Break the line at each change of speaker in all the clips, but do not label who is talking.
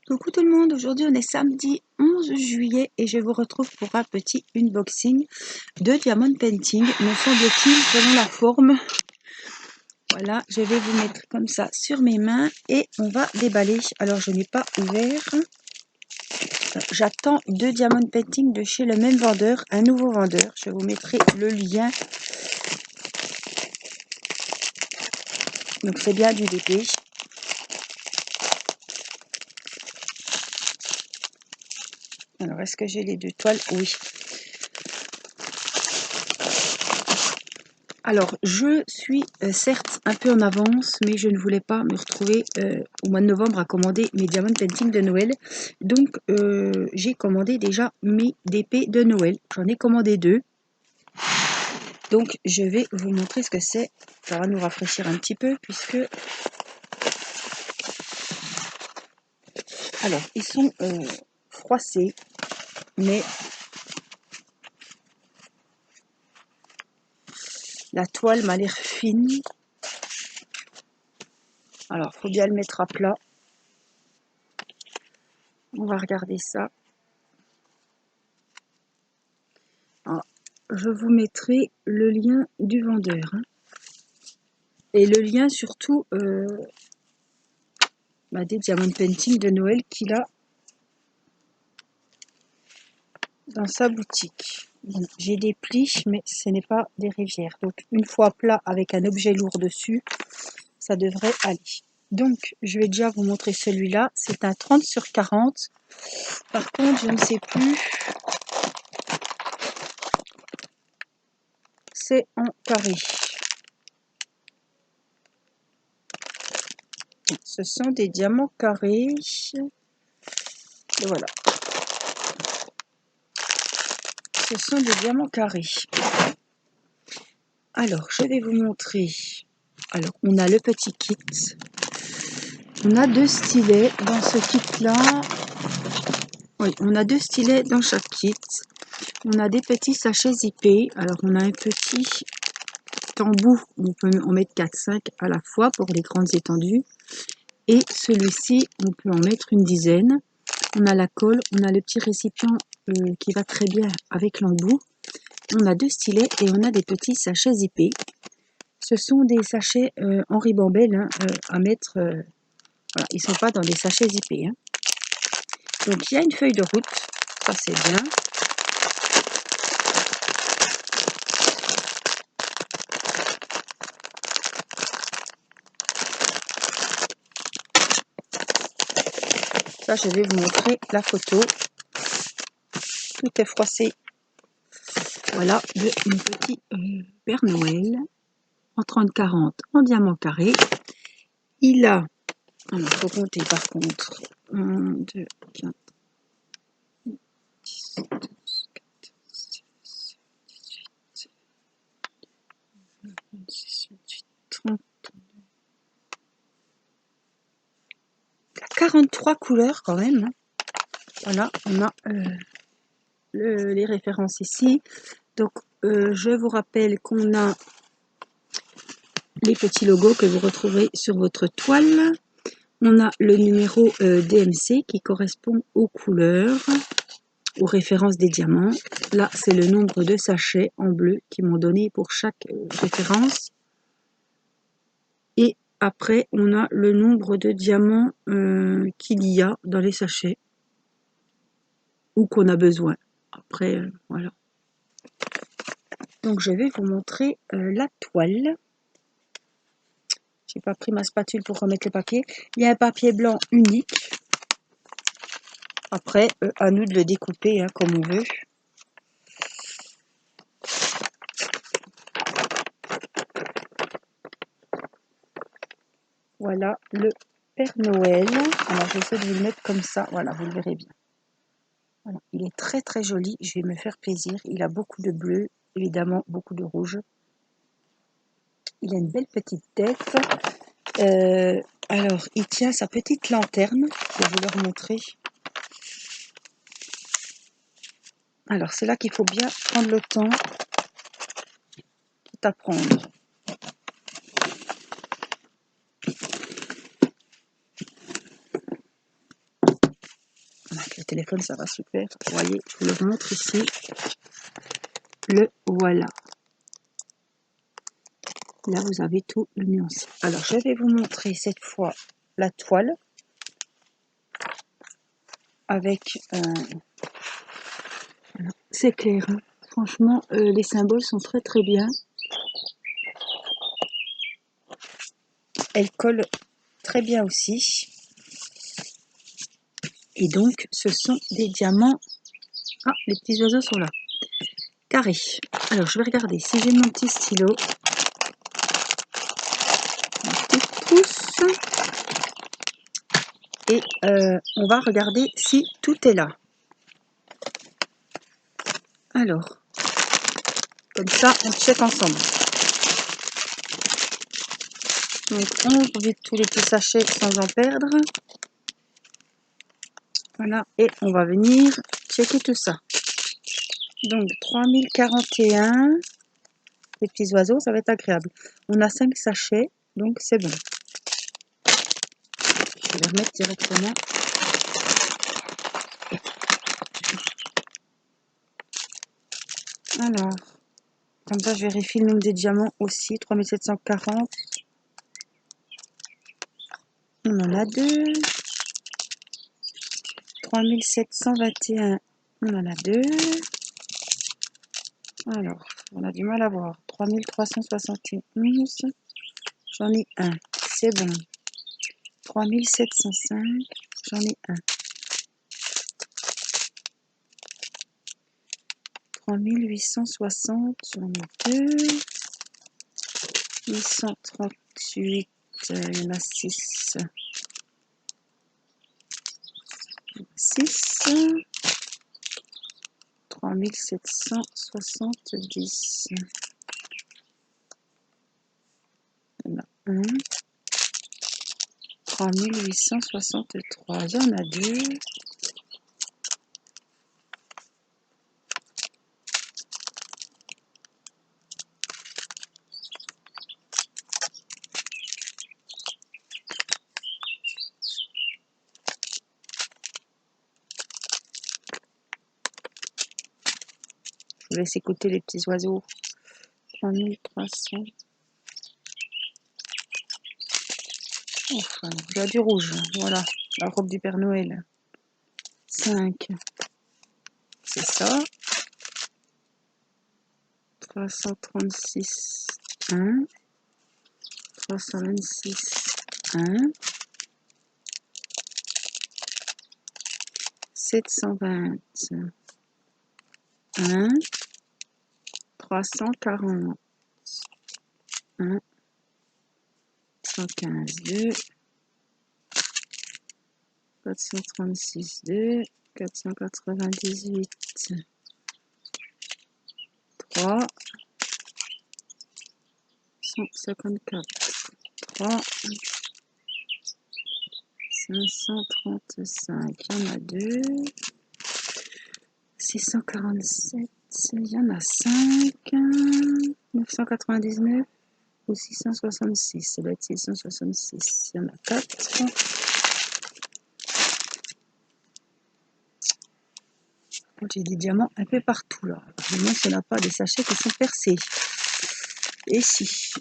Coucou tout le monde, aujourd'hui on est samedi 11 juillet et je vous retrouve pour un petit unboxing de Diamond Painting, me semble-t-il, selon la forme. Voilà, je vais vous mettre comme ça sur mes mains et on va déballer. Alors je n'ai pas ouvert. J'attends deux Diamond Painting de chez le même vendeur, un nouveau vendeur. Je vous mettrai le lien. Donc c'est bien du DP. Alors est-ce que j'ai les deux toiles? Oui. Alors, je suis certes un peu en avance, mais je ne voulais pas me retrouver au mois de novembre à commander mes Diamond Painting de Noël. Donc, j'ai commandé déjà mes DP de Noël. J'en ai commandé deux. Donc, je vais vous montrer ce que c'est. Ça va nous rafraîchir un petit peu, puisque... Alors, ils sont froissés, mais... La toile m'a l'air fine. Alors, il faut bien le mettre à plat. On va regarder ça. Alors, je vous mettrai le lien du vendeur. Et le lien surtout des Diamond Painting de Noël qu'il a dans sa boutique. Bon, j'ai des plis, mais ce n'est pas des rivières. Donc, une fois plat avec un objet lourd dessus, ça devrait aller. Donc, je vais déjà vous montrer celui-là. C'est un 30 sur 40. Par contre, je ne sais plus. C'est en carré. Ce sont des diamants carrés. Et voilà. Ce sont des diamants carrés. Alors, je vais vous montrer. Alors, on a le petit kit. On a deux stylets dans ce kit-là. Oui, on a deux stylets dans chaque kit. On a des petits sachets zippés. Alors, on a un petit embout où on peut en mettre 4-5 à la fois pour les grandes étendues. Et celui-ci, on peut en mettre une dizaine. On a la colle, on a le petit récipient qui va très bien avec l'embout. On a deux stylets et on a des petits sachets zippés. Ce sont des sachets en ribambelle à mettre. Voilà, ils ne sont pas dans des sachets zippés. Donc il y a une feuille de route, ça c'est bien. Ça, je vais vous montrer la photo. Tout est froissé. Voilà de mon petit Père Noël en 30-40 en diamant carré. Il a, alors il faut compter par contre, 1, 2, 4, 10, 12, 14, 16, 18, 26, 28, 30. Il a 43 couleurs quand même. Voilà, on a les références ici. Donc, je vous rappelle qu'on a les petits logos que vous retrouverez sur votre toile. On a le numéro DMC qui correspond aux couleurs, aux références des diamants. Là, c'est le nombre de sachets en bleu qu'ils m'ont donné pour chaque référence. Et après, on a le nombre de diamants qu'il y a dans les sachets ou qu'on a besoin. Après, voilà. Donc, je vais vous montrer la toile. J'ai pas pris ma spatule pour remettre le papier. Il y a un papier blanc unique. Après, à nous de le découper comme on veut. Voilà le Père Noël. Alors, j'essaie de vous le mettre comme ça. Voilà, vous le verrez bien. Voilà. Il est très très joli. Je vais me faire plaisir. Il a beaucoup de bleu, évidemment beaucoup de rouge. Il a une belle petite tête. Alors, il tient sa petite lanterne. Je vais vous le remontrer. Alors, c'est là qu'il faut bien prendre le temps tout à prendre. Avec le téléphone, ça va super. Vous voyez, je vous le montre ici. Le voilà. Là, vous avez tout le nuance. Alors, je vais vous montrer cette fois la toile avec... c'est clair. Hein. Franchement, les symboles sont très très bien. Elle colle très bien aussi. Et donc, ce sont des diamants... Ah, les petits oiseaux sont là. Carrés. Alors, je vais regarder si j'ai mon petit stylo. Une petite trousse. Et on va regarder si tout est là. Alors, comme ça, on check ensemble. Donc, on vide tous les petits sachets sans en perdre. Voilà, et on va venir checker tout ça. Donc, 3041. Les petits oiseaux, ça va être agréable. On a 5 sachets, donc c'est bon. Je vais les remettre directement. Alors, comme ça, je vérifie le nombre des diamants aussi. 3740. On en a 2. 3721. On en a 2. Alors, on a du mal à voir. 3371. J'en ai un. C'est bon. 3705. J'en ai un. 3860. J'en ai 2. 838. Il y en a 6. 6. 3770. Il y en a 1. 3863. Il y en a 2. Je vous laisse écouter les petits oiseaux. 3300. Enfin, il y a du rouge. Voilà, la robe du Père Noël. 5. C'est ça. 336. 1. 326. 1. 720. 1. 340. 1. 115. 2. 436. 2. 498. 3. 154. 3. 535. Il y en a 2. 647. Il y en a 5. 999 ou 666. Ça va être 666. Il y en a 4. J'ai des diamants un peu partout là. Vraiment, ce n'a pas des sachets qui sont percés. Et si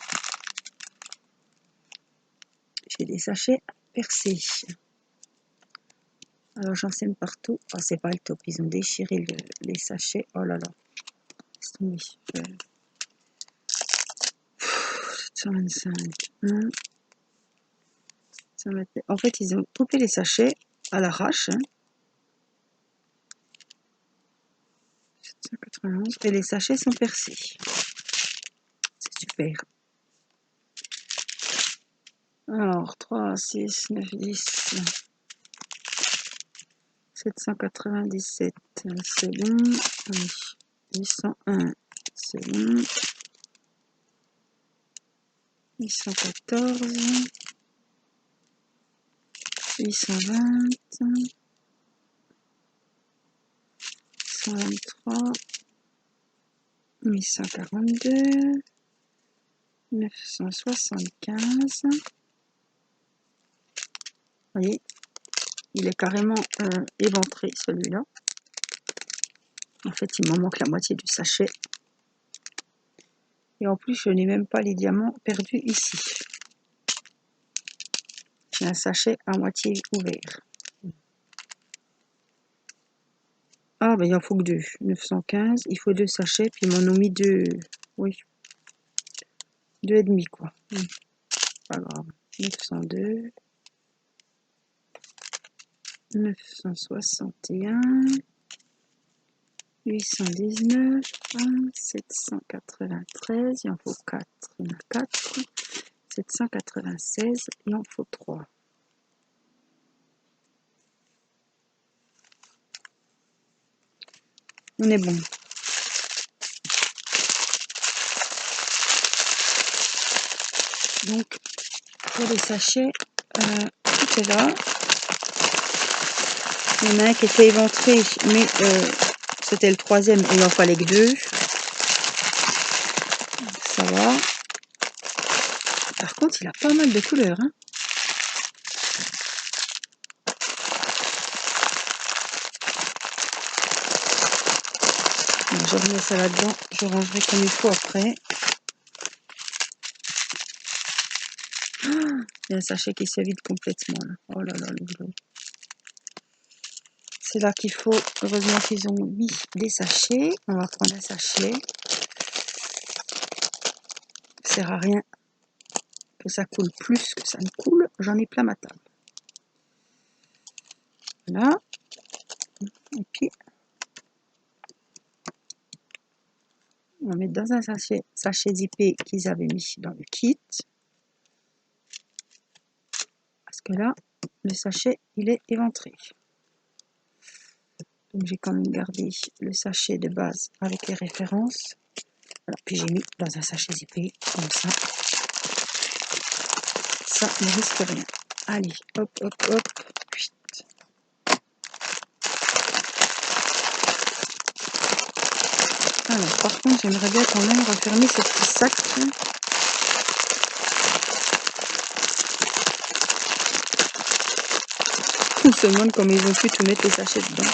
j'ai des sachets percés. Alors j'en sème partout. Oh, c'est pas le top. Ils ont déchiré les sachets. Oh là là. Laisse tomber. 725. En fait, ils ont coupé les sachets à l'arrache. 791. Et les sachets sont percés. C'est super. Alors, 3, 6, 9, 10. 797. C'est bon. Oui. 801. C'est bon. 814. 820. 123. 1142. 975. Vous voyez, il est carrément éventré celui-là. En fait, il m'en manque la moitié du sachet. Et en plus, je n'ai même pas les diamants perdus ici. J'ai un sachet à moitié ouvert. Ah, ben il en faut que 2. 915, il faut 2 sachets, puis ils m'en ont mis 2. Oui. 2,5 quoi. Pas grave. 902. 961. 819. 793. Il en faut 4. Il y en a 4. 796. Il en faut 3. On est bon. Donc, pour les sachets, tout est là. Il y en a un qui était éventré, mais c'était le troisième et il en fallait que 2. Ça va. Par contre, il a pas mal de couleurs. Hein. Donc, je remets ça là-dedans. Je rangerai comme il faut après. Il y a un sachet qui se vide complètement. Là. Oh là là, le boulot. C'est là qu'il faut. Heureusement qu'ils ont mis des sachets. On va prendre un sachet. Ça sert à rien que ça coule plus que ça ne coule. J'en ai plein ma table. Voilà. Et puis, on va mettre dans un sachet zippé qu'ils avaient mis dans le kit. Parce que là, le sachet, il est éventré. Donc, j'ai quand même gardé le sachet de base avec les références. Voilà. Puis, j'ai mis dans un sachet zippé, comme ça. Ça ne risque rien. Allez, hop, hop, hop. Alors, par contre, j'aimerais bien quand même refermer ce petit sac. On se demande comment ils ont pu tout mettre les sachets dedans.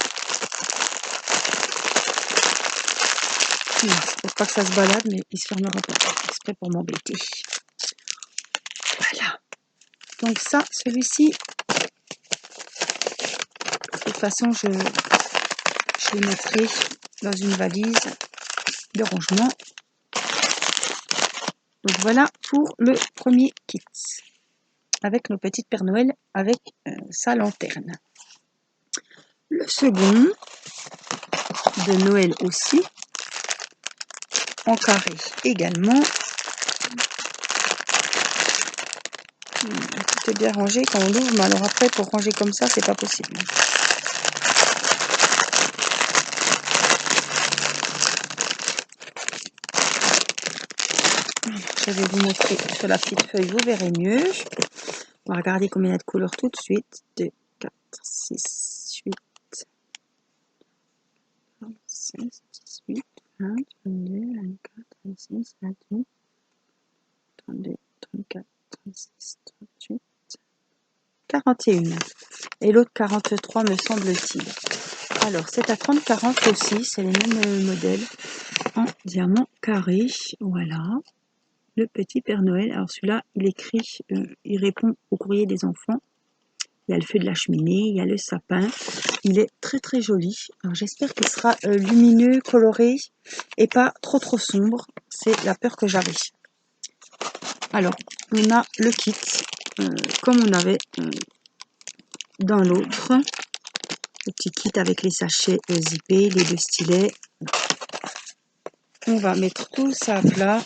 J'espère pas que ça se balade, mais il se fermera pas exprès pour m'embêter. Voilà. Donc ça, celui-ci, de toute façon, je le mettrai dans une valise de rangement. Donc voilà pour le premier kit. Avec nos petites Pères Noël, avec sa lanterne. Le second, de Noël aussi, en carré également. Tout est bien rangé quand on l'ouvre, mais alors après, pour ranger comme ça, c'est pas possible. Je vais vous montrer sur la petite feuille, vous verrez mieux. On va regarder combien il y a de couleurs tout de suite. 2, 4, 6, 8, 16, 18, 20, 22, 24, 26, 28, 32, 34, 36, 38, 41. Et l'autre 43 me semble-t-il. Alors c'est à 30-40 aussi, c'est les mêmes modèles. En diamant carré, voilà. Le petit Père Noël. Alors celui-là, il écrit, il répond au courrier des enfants. Il y a le feu de la cheminée, il y a le sapin. Il est très très joli. Alors j'espère qu'il sera lumineux, coloré et pas trop sombre. C'est la peur que j'avais. Alors, on a le kit, comme on avait dans l'autre. Le petit kit avec les sachets zippés, les 2 stylets. On va mettre tout ça à plat.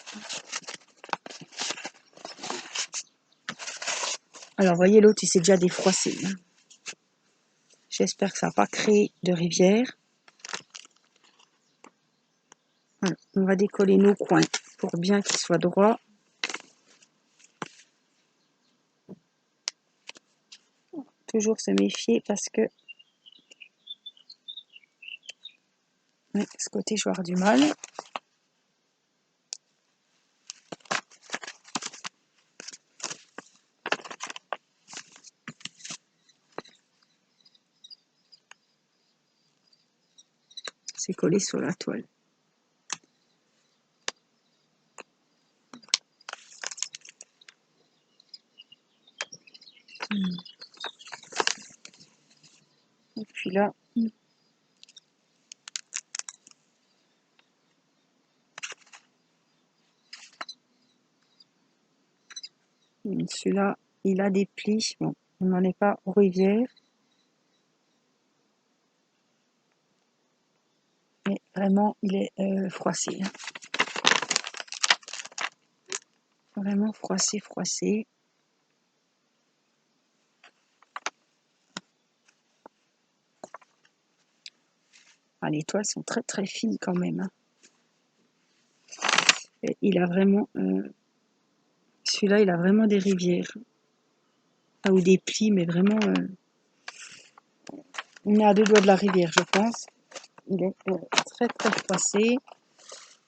Alors, vous voyez, l'autre, il s'est déjà défroissé. J'espère que ça n'a pas créé de rivière. Voilà. On va décoller nos coins pour bien qu'ils soient droits. Toujours se méfier parce que ce côté, je vais avoir du mal. c'est collé sur la toile. Et puis là, celui-là, il a des plis. Bon, on n'en est pas aux rivières. Mais vraiment, il est froissé. Hein. Vraiment froissé, froissé. Ah, les toiles sont très très fines quand même. Hein. Et il a vraiment... celui-là, il a vraiment des rivières. Ah, ou des plis, mais vraiment... on est à 2 doigts de la rivière, je pense. Il est très très froissé.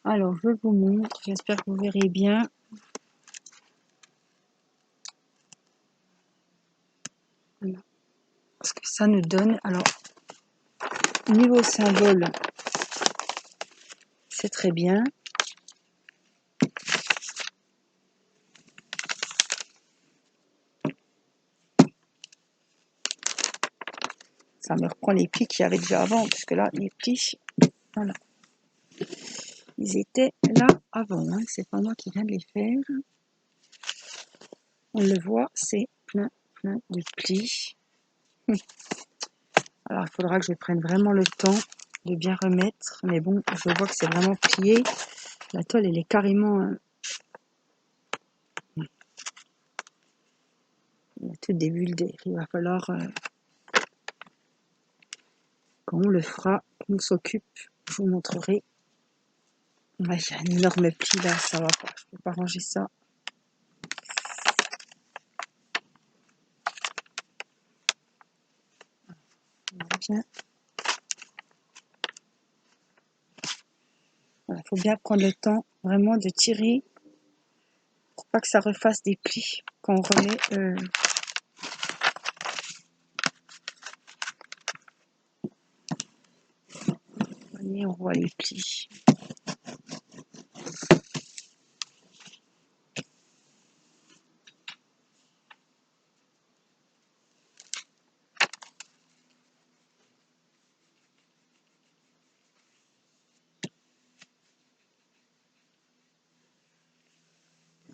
Alors, je vous montre. J'espère que vous verrez bien. Voilà. Ce que ça nous donne. Alors, niveau symbole, c'est très bien. Ça me reprend les plis qu'il y avait déjà avant, puisque là, les plis, voilà. Ils étaient là avant, hein. C'est pas moi qui viens de les faire. On le voit, c'est plein de plis. Alors, il faudra que je prenne vraiment le temps de bien remettre. Mais bon, je vois que c'est vraiment plié. La toile, elle est carrément... il y a toutes des bulles d'air. Il va falloir... quand on le fera, qu'on s'occupe, je vous montrerai. Ouais, il y a un énorme pli là, ça va pas. Je peux pas ranger ça. Bien. Voilà, faut bien prendre le temps vraiment de tirer pour pas que ça refasse des plis quand on remet voyez, on voit les plis.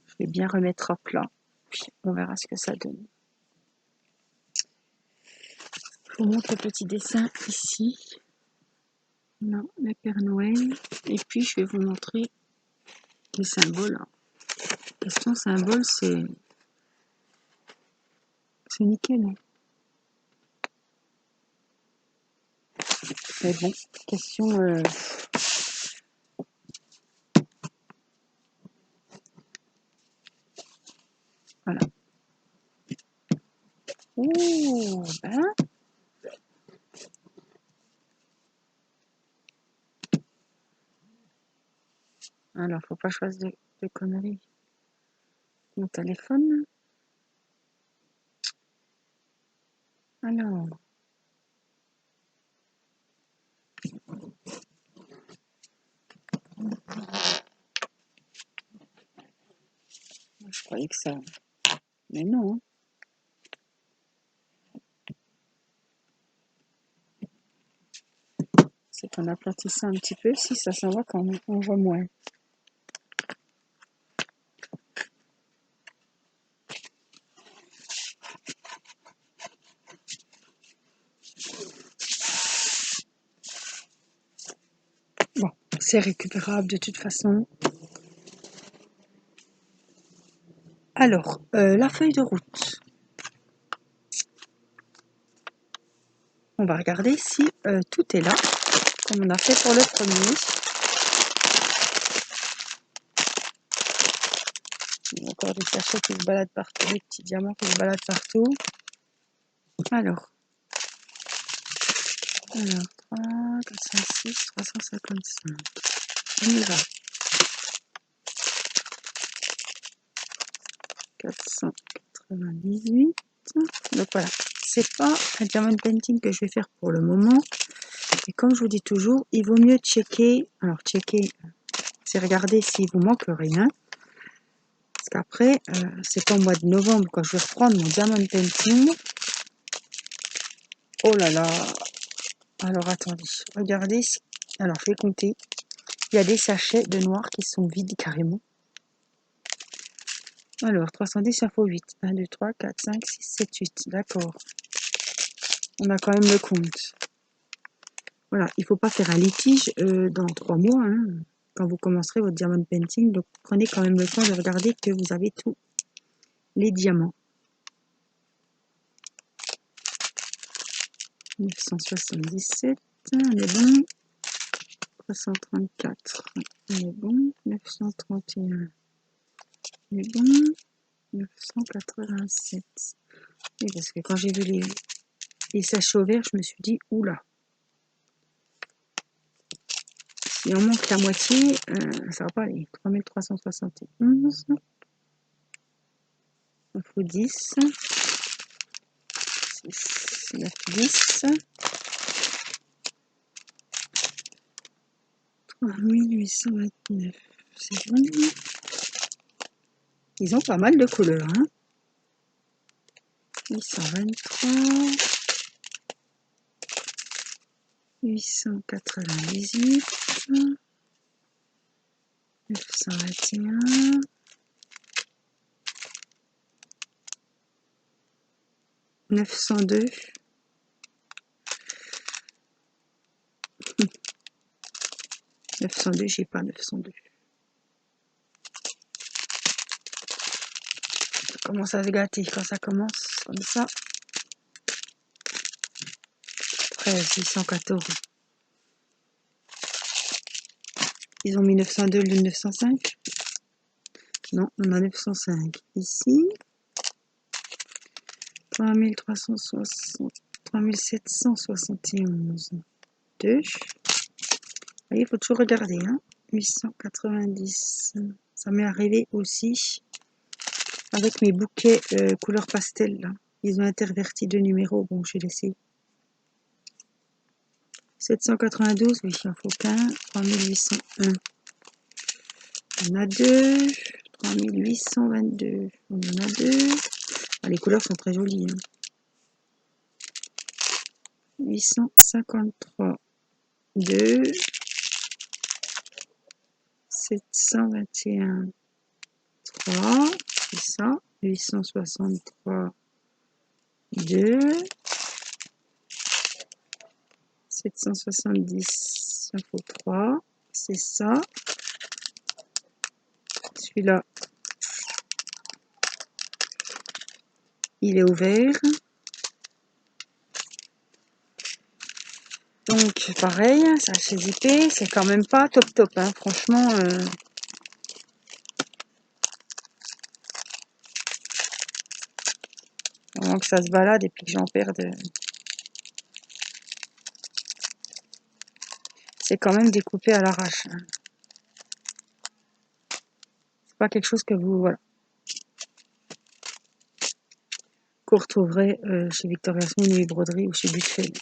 Je vais bien remettre à plat, puis on verra ce que ça donne. Je vous montre le petit dessin ici. Non, le Père Noël. Et puis je vais vous montrer les symboles. Question symbole, c'est nickel. Hein. Mais bon, question... voilà. Ouh, ben... Alors, faut pas choisir de conneries. Mon téléphone. Alors... Je croyais que ça... Mais non. C'est qu'en aplatissant un petit peu, si ça s'en va quand on voit moins. Bon, c'est récupérable de toute façon. Alors, la feuille de route. On va regarder si tout est là, comme on a fait pour le premier. Il y a encore des cachets qui se baladent partout, des petits diamants qui se baladent partout. Alors 3, 406, 355. On y va. 498. Donc voilà, c'est pas un diamond painting que je vais faire pour le moment. Et comme je vous dis toujours, il vaut mieux checker. Alors checker, c'est regarder s'il vous manque rien. Parce qu'après, c'est pas au mois de novembre quand je vais reprendre mon diamond painting. Oh là là. Alors attendez, regardez. Alors je vais compter. Il y a des sachets de noir qui sont vides carrément. Alors 310, ça faut 8. 1, 2, 3, 4, 5, 6, 7, 8. D'accord. On a quand même le compte. Voilà, il ne faut pas faire un litige dans 3 mois. Hein, quand vous commencerez votre diamond painting. Donc prenez quand même le temps de regarder que vous avez tous les diamants. 977, on est bon. 334, on est bon. 931, on est bon. 987. Oui, parce que quand j'ai vu les sachets au vert, je me suis dit, oula. Si on manque la moitié, ça va pas aller. 3371. Il faut 10. 6, 9, 10. 3829. C'est bon. Ils ont pas mal de couleurs. Hein. 823. 898. 921. 902. 902, j'ai pas 902. Ça commence à se gâter quand ça commence comme ça. 13, 814. Ils ont mis 902 le 905. Non, on a 905 ici. 3360, 3771. 2. Il faut toujours regarder. Hein. 890. Ça m'est arrivé aussi avec mes bouquets couleur pastel. Là. Ils ont interverti 2 numéros. Bon, je vais laisser. 792, oui, il en faut qu'un. 3801. On a 2. 3822. On en a 2. Ah, les couleurs sont très jolies. Hein. 853. 2. 721. 3. C'est ça. 863. 2. 770. Il faut 3. C'est ça. Celui-là, il est ouvert. Donc, pareil, ça chez zippé, c'est quand même pas top top, hein. Franchement. Avant que ça se balade et puis que j'en perde. C'est quand même découpé à l'arrache. Hein. C'est pas quelque chose que vous, voilà. Qu'on retrouverait chez Victoria's Secret, Broderie ou chez Buffet.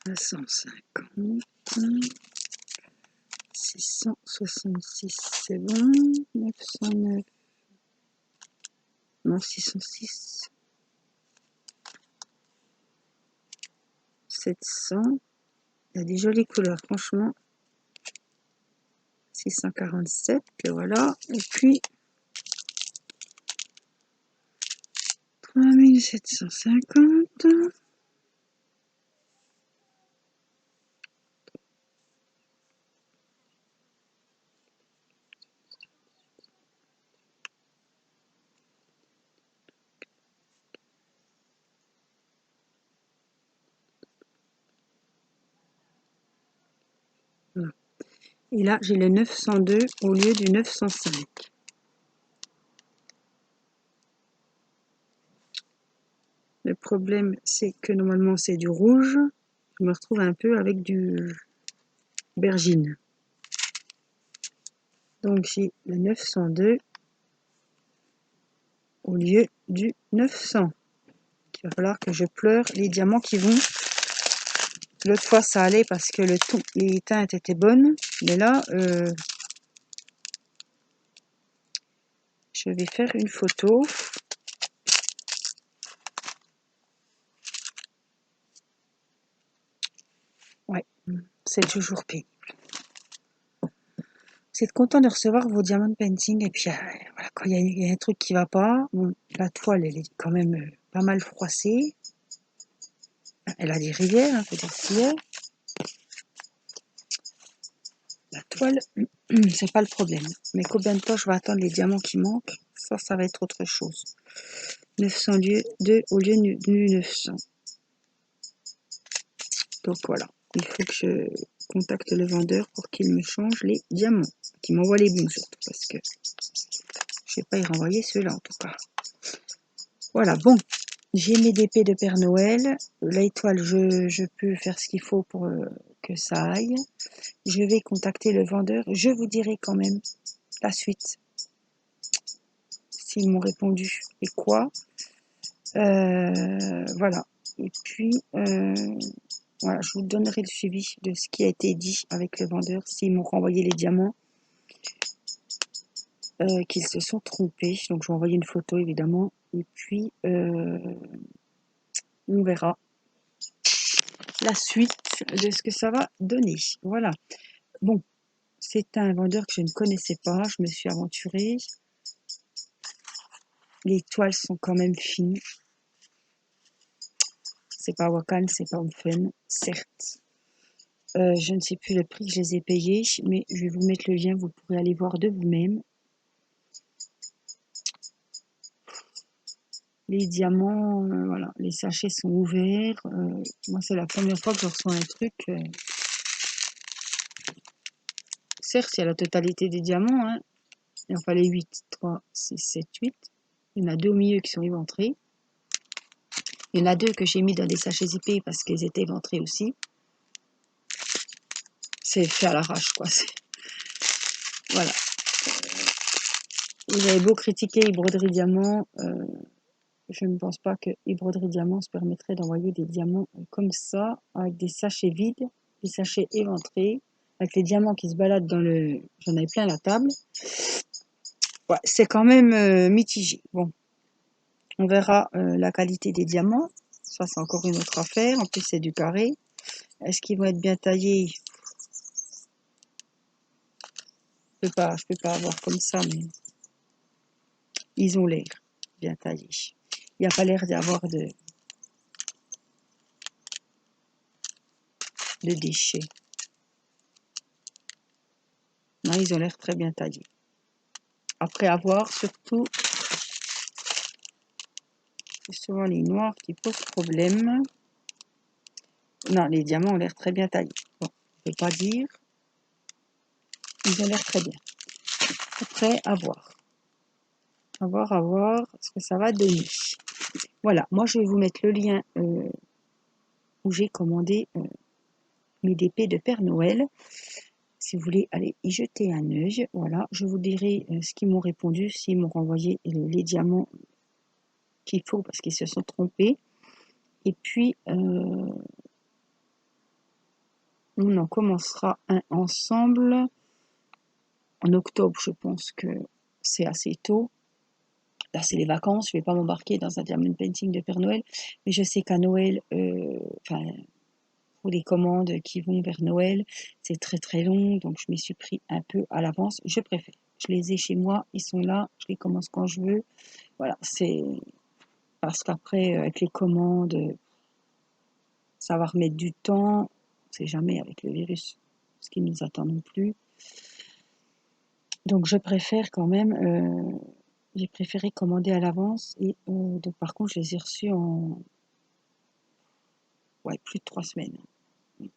550. 666, c'est bon. 909. Non, 606. 700. Il y a des jolies couleurs, franchement. 647, voilà. Et puis 3750. Voilà. Et là, j'ai le 902 au lieu du 905. Le problème, c'est que normalement, c'est du rouge. Je me retrouve un peu avec du bergine. Donc j'ai le 902 au lieu du 900. Il va falloir que je pleure les diamants qui vont. L'autre fois ça allait parce que les teintes étaient bonnes, mais là je vais faire une photo. Ouais, c'est toujours pénible. C'est content de recevoir vos diamants de painting et puis voilà, quand il y a un truc qui va pas, bon, la toile elle est quand même pas mal froissée. Elle a des rivières, hein, faut dire ce qu'il y a. La toile, c'est pas le problème. Mais combien de temps je vais attendre les diamants qui manquent, ça va être autre chose. 902 au lieu du 900. Donc voilà, il faut que je contacte le vendeur pour qu'il me change les diamants, qu'il m'envoie les bons surtout, parce que je vais pas y renvoyer ceux-là en tout cas. Voilà, bon, j'ai mes DP de Père Noël. L'étoile, je peux faire ce qu'il faut pour que ça aille. Je vais contacter le vendeur. Je vous dirai quand même la suite, s'ils m'ont répondu et quoi. Voilà. Et puis, voilà, je vous donnerai le suivi de ce qui a été dit avec le vendeur, s'ils m'ont renvoyé les diamants, qu'ils se sont trompés. Donc, je vais envoyer une photo, évidemment. Et puis, on verra la suite de ce que ça va donner. Voilà. Bon, c'est un vendeur que je ne connaissais pas. Je me suis aventurée. Les toiles sont quand même fines. C'est pas Wakan, c'est pas Ofen, certes. Je ne sais plus le prix que je les ai payés, mais je vais vous mettre le lien, vous pourrez aller voir de vous-même. Les diamants, voilà, les sachets sont ouverts. Moi, c'est la première fois que je reçois un truc. Certes, il y a la totalité des diamants, hein. Il en fallait 8, 3, 6, 7, 8. Il y en a 2 au milieu qui sont éventrés. Il y en a 2 que j'ai mis dans des sachets zippés parce qu'ils étaient éventrés aussi. C'est fait à l'arrache, quoi. Voilà. Vous avez beau critiquer Broderie Diamant, je ne pense pas que Broderie Diamant se permettrait d'envoyer des diamants comme ça, avec des sachets vides, des sachets éventrés, avec les diamants qui se baladent dans le... J'en avais plein à la table. Ouais, c'est quand même mitigé. Bon, on verra la qualité des diamants. Ça, c'est encore une autre affaire. En plus, c'est du carré. Est-ce qu'ils vont être bien taillés? Je peux pas avoir comme ça, mais ils ont l'air bien taillés. Il n'y a pas l'air d'y avoir de déchets. Non, ils ont l'air très bien taillés. Après avoir, surtout, c'est souvent les noirs qui posent problème. Non, les diamants ont l'air très bien taillés. Bon, je ne peux pas dire. Ils ont l'air très bien. Après, à voir. À voir ce que ça va donner. Voilà, moi je vais vous mettre le lien où j'ai commandé mes DP de Père Noël. Si vous voulez aller y jeter un œil, voilà, je vous dirai ce qu'ils m'ont répondu, s'ils m'ont renvoyé les diamants qu'il faut parce qu'ils se sont trompés. Et puis, on en commencera un ensemble en octobre. Je pense que c'est assez tôt. Là, c'est les vacances. Je ne vais pas m'embarquer dans un diamond painting de Père Noël. Mais je sais qu'à Noël, pour les commandes qui vont vers Noël, c'est très très long. Donc, je m'y suis pris un peu à l'avance. Je préfère. Je les ai chez moi. Ils sont là. Je les commence quand je veux. Voilà, c'est parce qu'après, avec les commandes, ça va remettre du temps. On ne sait jamais avec le virus ce qui nous attend non plus. Donc je préfère quand même, j'ai préféré commander à l'avance et donc par contre je les ai reçus en plus de 3 semaines. Avec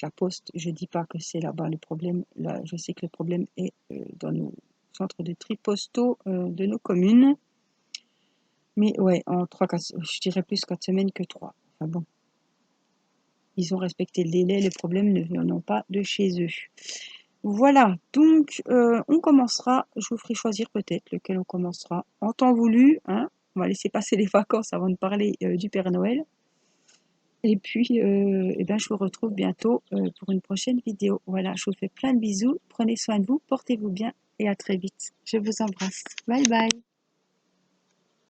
la poste, je dis pas que c'est là-bas le problème, là je sais que le problème est dans nos centres de tri postaux de nos communes. Mais ouais, en 3-4, je dirais plus 4 semaines que 3. Enfin bon. Ils ont respecté le délai, les problèmes ne venant pas de chez eux. Voilà, donc on commencera, je vous ferai choisir peut-être lequel on commencera en temps voulu, hein. On va laisser passer les vacances avant de parler du Père Noël. Et puis, eh ben, je vous retrouve bientôt pour une prochaine vidéo. Voilà, je vous fais plein de bisous, prenez soin de vous, portez-vous bien et à très vite. Je vous embrasse. Bye bye.